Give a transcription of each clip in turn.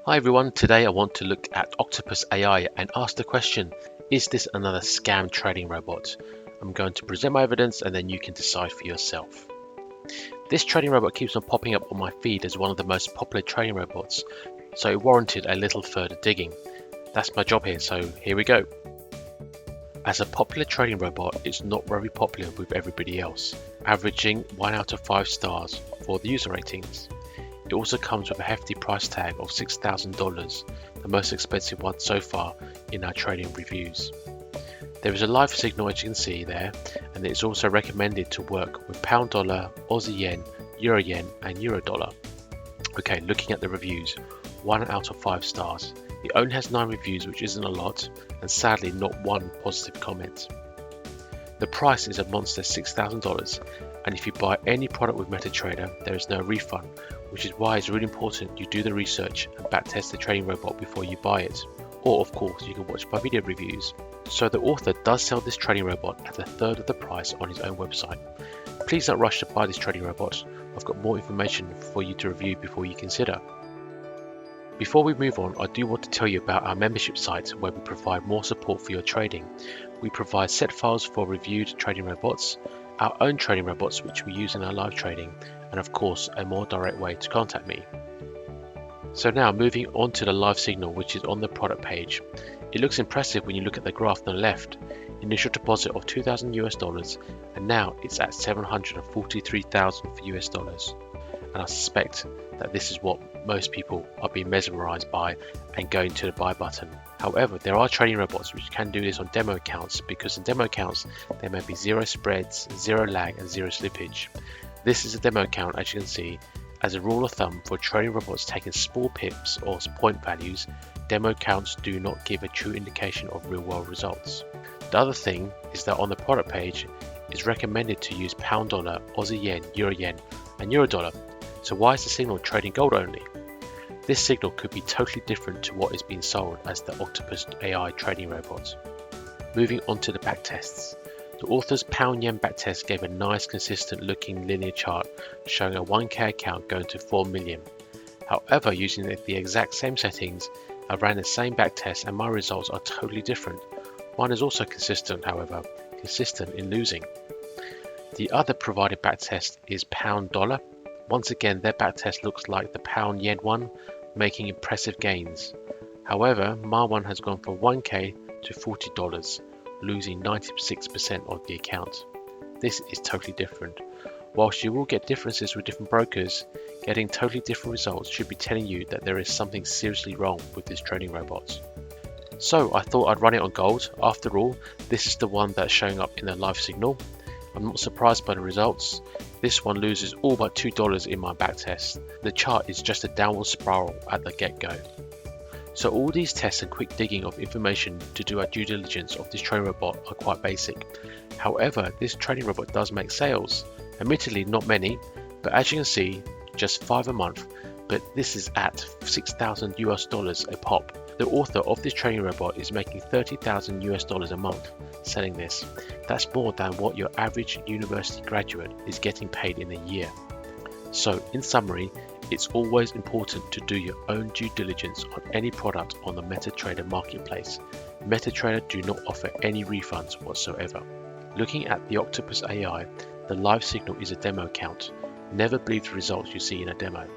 Hi everyone, today I want to look at Octopus AI and ask the question, is this another scam trading robot? I'm going to present my evidence and then you can decide for yourself. This trading robot keeps on popping up on my feed as one of the most popular trading robots, so it warranted a little further digging. That's my job here, so here we go. As a popular trading robot, it's not very popular with everybody else, averaging 1 out of 5 stars for the user ratings. It also comes with a hefty price tag of $6,000, the most expensive one so far in our trading reviews. There is a live signal, as you can see there, and it's also recommended to work with pound dollar, Aussie yen, and euro dollar. Okay, looking at the reviews, 1 out of 5 stars. It only has 9 reviews, which isn't a lot, and sadly not one positive comment. The price is a monster $6,000, and if you buy any product with Metatrader, there is no refund, which is why it's really important you do the research and backtest the trading robot before you buy it. Or of course, you can watch my video reviews. So the author does sell this trading robot at a third of the price on his own website. Please don't rush to buy this trading robot. I've got more information for you to review before you consider. Before we move on, I do want to tell you about our membership site where we provide more support for your trading. We provide set files for reviewed trading robots, our own trading robots which we use in our live trading, and of course a more direct way to contact me. So now moving on to the live signal which is on the product page. It looks impressive when you look at the graph on the left. Initial deposit of $2,000 and now it's at $743,000 US dollars. And I suspect that this is what most people are being mesmerized by and going to the buy button. However, there are trading robots which can do this on demo accounts because in demo accounts there may be 0 spreads, 0 lag and 0 slippage. This is a demo account, as you can see. As a rule of thumb, for trading robots taking small pips or point values, demo accounts do not give a true indication of real world results. The other thing is that on the product page, it's recommended to use pound dollar, Aussie yen, and euro dollar. So why is the signal trading gold only? This signal could be totally different to what is being sold as the Octopus AI trading robot. Moving on to the backtests. The author's pound yen backtest gave a nice consistent looking linear chart showing a 1k account going to 4 million. However, using the exact same settings, I ran the same backtest and my results are totally different. One is also consistent, however, consistent in losing. The other provided backtest is pound dollar. Once again, their backtest looks like the pound yen one, making impressive gains. However, my one has gone from 1k to $40, losing 96% of the account. This is totally different. Whilst you will get differences with different brokers, getting totally different results should be telling you that there is something seriously wrong with this trading robot. So I thought I'd run it on gold. After all, this is the one that's showing up in the live signal. I'm not surprised by the results. This one loses all but $2 in my backtest. The chart is just a downward spiral at the get-go. So all these tests and quick digging of information to do our due diligence of this trading robot are quite basic. However, this trading robot does make sales. Admittedly not many, but as you can see, just 5 a month, but this is at $6,000 US a pop. The author of this trading robot is making $30,000 US a month selling this. That's more than what your average university graduate is getting paid in a year. So in summary, it's always important to do your own due diligence on any product on the Metatrader marketplace. Metatrader do not offer any refunds whatsoever. Looking at the Octopus AI, the live signal is a demo account. Never believe the results you see in a demo.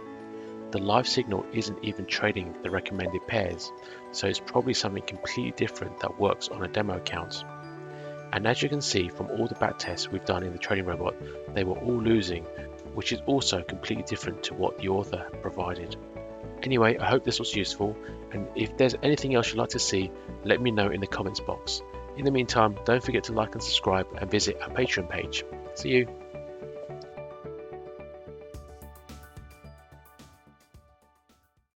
The live signal isn't even trading the recommended pairs, so it's probably something completely different that works on a demo account. And as you can see from all the backtests we've done in the trading robot, they were all losing, which is also completely different to what the author provided. Anyway, I hope this was useful, and if there's anything else you'd like to see, let me know in the comments box. In the meantime, don't forget to like and subscribe and visit our Patreon page. See you!